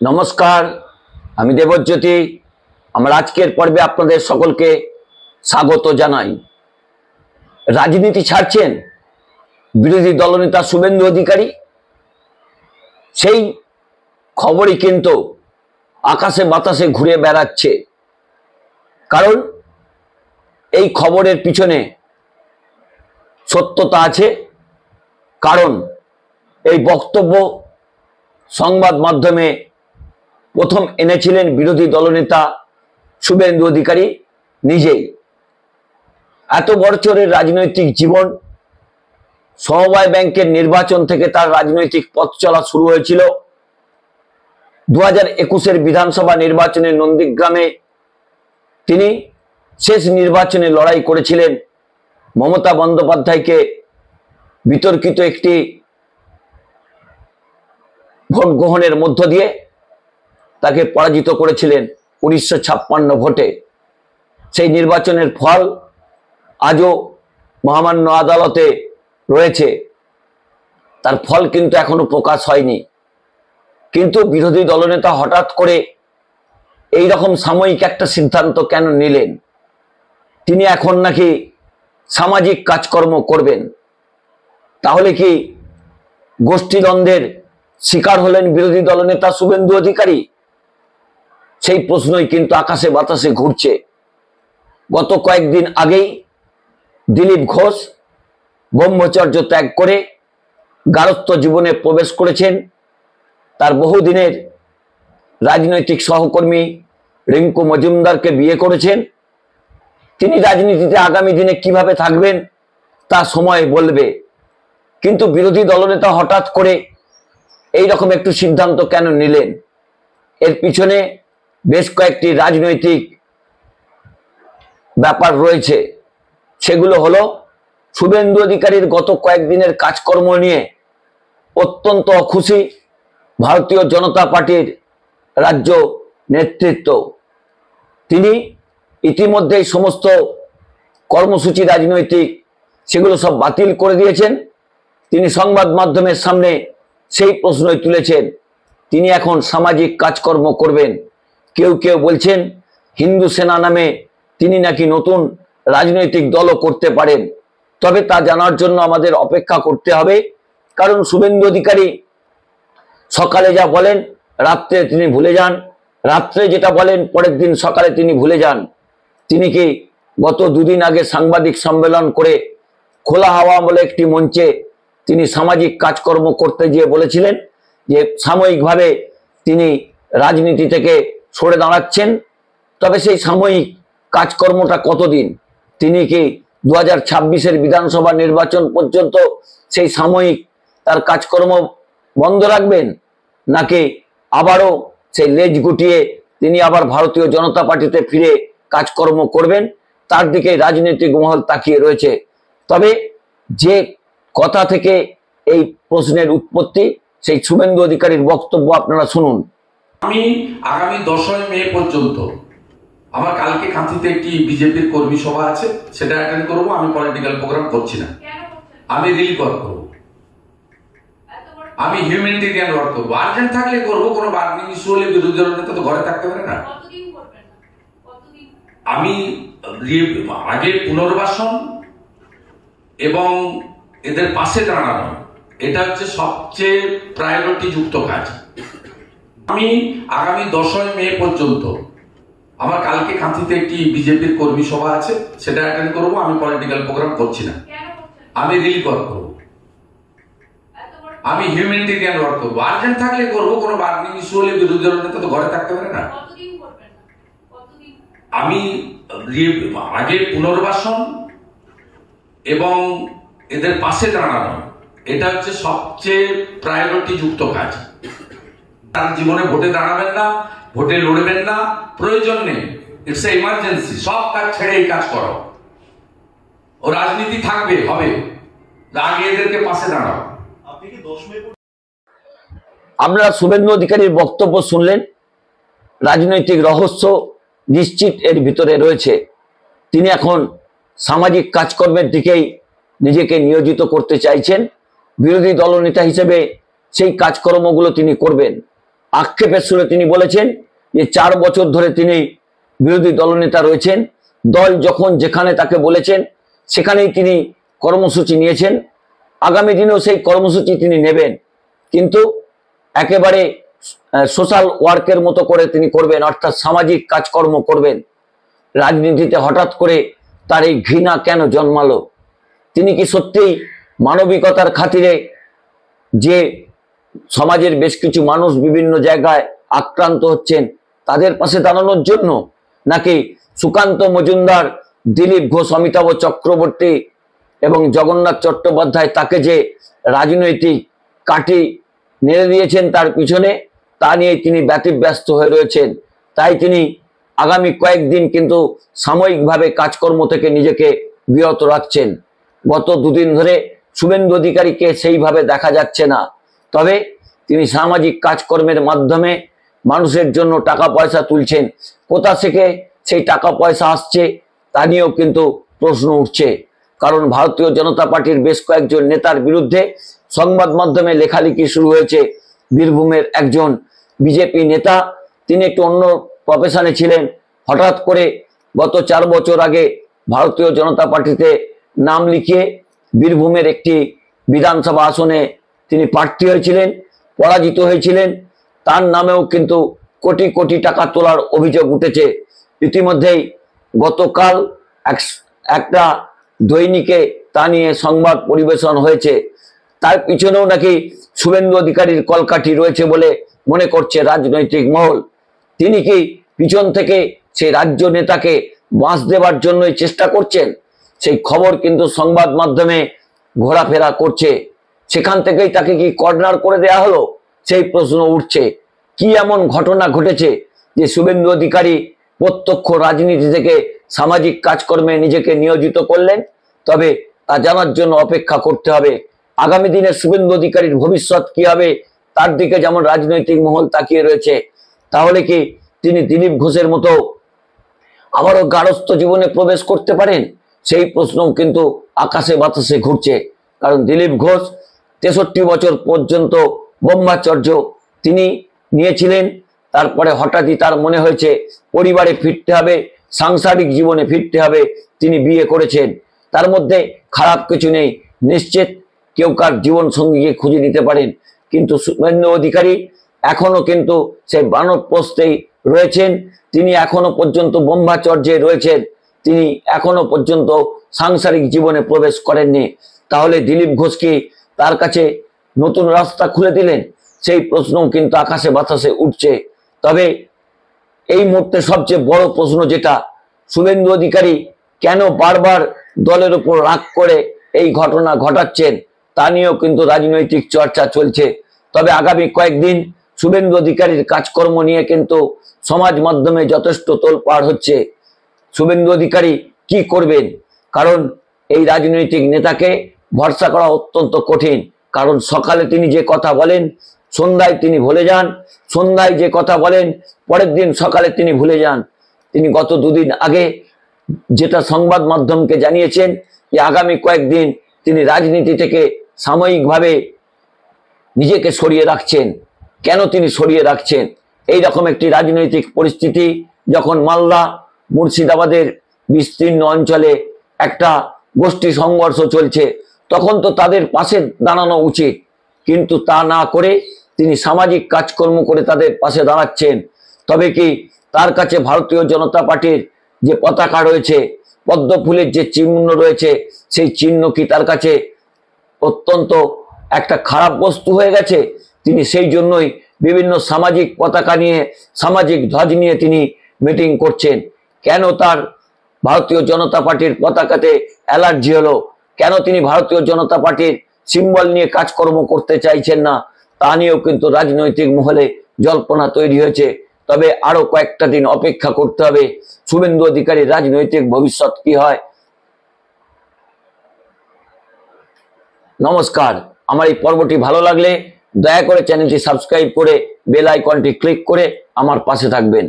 নমস্কার, আমি দেবজ্যোতি। আমার আজকের পর্বে আপনাদের সকলকে স্বাগত জানাই। রাজনীতি ছাড়ছেন বিরোধী দলনেতা শুভেন্দু অধিকারী, সেই খবরই কিন্তু আকাশে বাতাসে ঘুরে বেড়াচ্ছে। কারণ এই খবরের পিছনে সত্যতা আছে। কারণ এই বক্তব্য সংবাদ মাধ্যমে প্রথম এনেছিলেন বিরোধী দলনেতা শুভেন্দু অধিকারী নিজেই। এত বছরের রাজনৈতিক জীবন, সমবায় ব্যাংকের নির্বাচন থেকে তার রাজনৈতিক পথ চলা শুরু হয়েছিল। 2021-এর বিধানসভা নির্বাচনে নন্দীগ্রামে তিনি শেষ নির্বাচনে লড়াই করেছিলেন মমতা বন্দ্যোপাধ্যায়কে বিতর্কিত একটি ভোট গ্রহণের মধ্য দিয়ে তাকে পরাজিত করেছিলেন 1956 ভোটে। সেই নির্বাচনের ফল আজও মহামান্য আদালতে রয়েছে, তার ফল কিন্তু এখনো প্রকাশ হয়নি। কিন্তু বিরোধী দলনেতা হঠাৎ করে এই রকম সাময়িক একটা সিদ্ধান্ত কেন নিলেন? তিনি এখন নাকি সামাজিক কাজকর্ম করবেন। তাহলে কি গোষ্ঠীদ্বন্দ্বের শিকার হলেন বিরোধী দলনেতা শুভেন্দু অধিকারী? সেই প্রশ্নই কিন্তু আকাশে বাতাসে ঘুরছে। গত কয়েকদিন আগেই দিলীপ ঘোষ ব্রহ্মচর্য ত্যাগ করে গারস্থ জীবনে প্রবেশ করেছেন। তার বহুদিনের রাজনৈতিক সহকর্মী রিঙ্কু মজুমদারকে বিয়ে করেছেন। তিনি রাজনীতিতে আগামী দিনে কিভাবে থাকবেন তা সময় বলবে। কিন্তু বিরোধী দলনেতা হঠাৎ করে এই রকম একটু সিদ্ধান্ত কেন নিলেন? এর পিছনে বেশ কয়েকটি রাজনৈতিক ব্যাপার রয়েছে। সেগুলো হলো, শুভেন্দু অধিকারীর গত কয়েকদিনের কাজকর্ম নিয়ে অত্যন্ত অখুশি ভারতীয় জনতা পার্টির রাজ্য নেতৃত্ব। তিনি ইতিমধ্যেই সমস্ত কর্মসূচি রাজনৈতিক সেগুলো সব বাতিল করে দিয়েছেন। তিনি সংবাদ মাধ্যমের সামনে সেই প্রশ্নই তুলেছেন, তিনি এখন সামাজিক কাজকর্ম করবেন। কেউ কেউ বলছেন হিন্দু সেনা নামে তিনি নাকি নতুন রাজনৈতিক দলও করতে পারেন। তবে তা জানার জন্য আমাদের অপেক্ষা করতে হবে। কারণ শুভেন্দু অধিকারী সকালে যা বলেন রাত্রে তিনি ভুলে যান, রাত্রে যেটা বলেন পরের দিন সকালে তিনি ভুলে যান। তিনি কি গত দুদিন আগে সাংবাদিক সম্মেলন করে খোলা হাওয়া বলে একটি মঞ্চে তিনি সামাজিক কাজকর্ম করতে গিয়ে বলেছিলেন যে সাময়িকভাবে তিনি রাজনীতি থেকে সরে দাঁড়াচ্ছেন। তবে সেই সাময়িক কাজকর্মটা কতদিন? তিনি কি 2026-এর বিধানসভা নির্বাচন পর্যন্ত সেই সাময়িক তার কাজকর্ম বন্ধ রাখবেন, নাকি আবারও সেই লেজ গুটিয়ে তিনি আবার ভারতীয় জনতা পার্টিতে ফিরে কাজকর্ম করবেন? তার দিকে রাজনৈতিক মহল তাকিয়ে রয়েছে। তবে যে কথা থেকে এই প্রশ্নের উৎপত্তি, সেই শুভেন্দু অধিকারীর বক্তব্য আপনারা শুনুন। আমি আগামী 10ই মে পর্যন্ত আমার কালকে কাঁথিতে একটি বিজেপির কর্মী সভা আছে, সেটা অ্যাটেন্ড করবো। আমি পলিটিক্যাল প্রোগ্রাম করছি না, আমি রিলিফ ওয়ার্ক করবো, আমি হিউম্যানিটেরিয়ান ওয়ার্ক করবো। আর্জেন্ট থাকলে করবো, কোনো বার্নিং ইস্যু হলে বিরোধী দলের নেতা তো ঘরে থাকতে পারে না। আমি আগে পুনর্বাসন এবং এদের পাশে দাঁড়ানো, এটা হচ্ছে সবচেয়ে প্রায়োরিটি যুক্ত কাজ। আমি আগামী 10ই মে পর্যন্ত আমার কালকে কাঁথিতে একটি বিজেপির কর্মী সভা আছে, সেটা অ্যাটেন্ড করবো। আমি পলিটিক্যাল প্রোগ্রাম করছি না, আমি রিলিফ ওয়ার্ক করবো, আমি হিউম্যানিটেরিয়ান ওয়ার্ক করবো। আর্জেন্ট থাকলে করবো, কোনো বার্নিং ইস্যু হলে বিরোধী দলের নেতা তো ঘরে থাকতে পারে না। আমি আগে পুনর্বাসন এবং এদের পাশে দাঁড়ানো, এটা হচ্ছে সবচেয়ে প্রায়োরিটি যুক্ত কাজ। তার জীবনে ভোটে দাঁড়াবেন না, ভোটে লড়বেন না, প্রয়োজন নেই, ইটস এ ইমার্জেন্সি। সব কাজ ছেড়ে এই কাজ করো। ও রাজনীতি থাকবে, হবে, আগে এদেরকে পাশে দাঁড়াও। আপনারা শুভেন্দু অধিকারীর বক্তব্য শুনলেন। রাজনৈতিক রহস্য নিশ্চিত এর ভিতরে রয়েছে। তিনি এখন সামাজিক কাজকর্মের দিকেই নিজেকে নিয়োজিত করতে চাইছেন। বিরোধী দলনেতা হিসেবে সেই কাজকর্মগুলো তিনি করবেন। আক্ষেপের সুরে তিনি বলেছেন যে 4 বছর ধরে তিনি বিরোধী দলনেতা রয়েছেন, দল যখন যেখানে তাকে বলেছেন সেখানেই তিনি কর্মসূচি নিয়েছেন, আগামী দিনেও সেই কর্মসূচি তিনি নেবেন, কিন্তু একেবারে সোশ্যাল ওয়ার্কের মতো করে তিনি করবেন, অর্থাৎ সামাজিক কাজকর্ম করবেন। রাজনীতিতে হঠাৎ করে তার এই ঘৃণা কেন জন্মালো? তিনি কি সত্যিই মানবিকতার খাতিরে যে সমাজের বেশ কিছু মানুষ বিভিন্ন জায়গায় আক্রান্ত হচ্ছেন তাদের পাশে দাঁড়ানোর জন্য, নাকি সুকান্ত মজুমদার, দিলীপ ঘোষ, অমিতাভ চক্রবর্তী এবং জগন্নাথ চট্টোপাধ্যায় তাকে যে রাজনৈতিক কাঠি নেড়ে দিয়েছেন তার পিছনে, তা নিয়ে তিনি ব্যতিব্যস্ত হয়ে রয়েছেন? তাই তিনি আগামী কয়েকদিন কিন্তু সাময়িকভাবে কাজকর্ম থেকে নিজেকে বিরত রাখছেন। গত দুদিন ধরে শুভেন্দু অধিকারীকে সেইভাবে দেখা যাচ্ছে না, তবে তিনি সামাজিক কাজকর্মের মাধ্যমে মানুষের জন্য টাকা পয়সা তুলছেন। কোথা থেকে সেই টাকা পয়সা আসছে তা নিয়েও কিন্তু প্রশ্ন উঠছে, কারণ ভারতীয় জনতা পার্টির বেশ কয়েকজন নেতার বিরুদ্ধে সংবাদ মাধ্যমে লেখালেখি শুরু হয়েছে। বীরভূমের একজন বিজেপি নেতা, তিনি একটু অন্য প্রফেশনে ছিলেন, হঠাৎ করে গত 4 বছর আগে ভারতীয় জনতা পার্টিতে নাম লিখিয়ে বীরভূমের একটি বিধানসভা আসনে তিনি প্রার্থী হয়েছিলেন, পরাজিত হয়েছিলেন। তার নামেও কিন্তু কোটি কোটি টাকা তোলার অভিযোগ উঠেছে। ইতিমধ্যেই গতকাল একটা দৈনিকে তা নিয়ে সংবাদ পরিবেশন হয়েছে। তার পিছনেও নাকি শুভেন্দু অধিকারীর কলকাঠি রয়েছে বলে মনে করছে রাজনৈতিক মহল। তিনি কি পিছন থেকে সেই রাজ্য নেতাকে বাঁশ দেবার জন্যই চেষ্টা করছেন? সেই খবর কিন্তু সংবাদ মাধ্যমে ঘোরাফেরা করছে। সেখান থেকেই তাকে কি কর্নার করে দেয়া হলো, সেই প্রশ্ন উঠছে। কি এমন ঘটনা ঘটেছে যে শুভেন্দু অধিকারী প্রত্যক্ষ রাজনীতি থেকে সামাজিক কাজকর্মে নিজেকে নিয়োজিত করলেন? তবে তা জানার জন্য অপেক্ষা করতে হবে। আগামী দিনে শুভেন্দু অধিকারীর ভবিষ্যৎ কি হবে তার দিকে যেমন রাজনৈতিক মহল তাকিয়ে রয়েছে, তাহলে কি তিনি দিলীপ ঘোষের মতো আবারও গারস্থ জীবনে প্রবেশ করতে পারেন? সেই প্রশ্নও কিন্তু আকাশে বাতাসে ঘুরছে। কারণ দিলীপ ঘোষ 63 বছর পর্যন্ত ব্রহ্মচর্য তিনি নিয়েছিলেন, তারপরে হঠাৎই তার মনে হয়েছে পরিবারে ফিরতে হবে, সাংসারিক জীবনে ফিরতে হবে, তিনি বিয়ে করেছেন। তার মধ্যে খারাপ কিছু নেই, নিশ্চিত কেউ কার জীবন সঙ্গীকে খুঁজে নিতে পারেন। কিন্তু শুভেন্দু অধিকারী এখনো কিন্তু সেই বানপ্রস্থেই রয়েছেন, তিনি এখনো পর্যন্ত ব্রহ্মচর্যে রয়েছেন, তিনি এখনো পর্যন্ত সাংসারিক জীবনে প্রবেশ করেননি। তাহলে দিলীপ ঘোষ কি তার কাছে নতুন রাস্তা খুলে দিলেন? সেই প্রশ্নও কিন্তু আকাশে বাতাসে উঠছে। তবে এই মুহূর্তে সবচেয়ে বড় প্রশ্ন যেটা, শুভেন্দু অধিকারী কেন বারবার দলের উপর রাগ করে এই ঘটনা ঘটাচ্ছেন তা নিয়েও কিন্তু রাজনৈতিক চর্চা চলছে। তবে আগামী কয়েকদিন শুভেন্দু অধিকারীর কাজকর্ম নিয়ে কিন্তু সমাজ মাধ্যমে যথেষ্ট তোলপাড় হচ্ছে। শুভেন্দু অধিকারী কি করবেন? কারণ এই রাজনৈতিক নেতাকে ভরসা করা অত্যন্ত কঠিন। কারণ সকালে তিনি যে কথা বলেন সন্ধ্যায় তিনি ভুলে যান, সন্ধ্যায় যে কথা বলেন পরের দিন সকালে তিনি ভুলে যান। তিনি গত 2 দিন আগে যেটা সংবাদ মাধ্যমকে জানিয়েছেন যে আগামী কয়েকদিন তিনি রাজনীতি থেকে সাময়িকভাবে নিজেকে সরিয়ে রাখছেন। কেন তিনি সরিয়ে রাখছেন? এই রকম একটি রাজনৈতিক পরিস্থিতি যখন মালদা মুর্শিদাবাদের বিস্তীর্ণ অঞ্চলে একটা গোষ্ঠী সংঘর্ষ চলছে, তখন তো তাদের পাশে দাঁড়ানো উচিত, কিন্তু তা না করে তিনি সামাজিক কাজকর্ম করে তাদের পাশে দাঁড়াচ্ছেন। তবে কি তার কাছে ভারতীয় জনতা পার্টির যে পতাকা রয়েছে, পদ্ম ফুলের যে চিহ্ন রয়েছে, সেই চিহ্ন কি তার কাছে অত্যন্ত একটা খারাপ বস্তু হয়ে গেছে? তিনি সেই জন্যই বিভিন্ন সামাজিক পতাকা নিয়ে, সামাজিক ধ্বজ নিয়ে তিনি মিটিং করছেন। কেন তার ভারতীয় জনতা পার্টির পতাকাতে অ্যালার্জি হলো? কেন তিনি ভারতীয় জনতা পার্টির সিম্বল নিয়ে কাজকর্ম করতে চাইছেন না তা নিয়েও কিন্তু রাজনৈতিক মহলে জল্পনা তৈরি হয়েছে। তবে আরো কয়েকটা দিন অপেক্ষা করতে হবে শুভেন্দু অধিকারীর রাজনৈতিক ভবিষ্যৎ কি হয়। নমস্কার, আমার এই পর্বটি ভালো লাগলে দয়া করে চ্যানেলটি সাবস্ক্রাইব করে বেল আইকনটি ক্লিক করে আমার পাশে থাকবেন।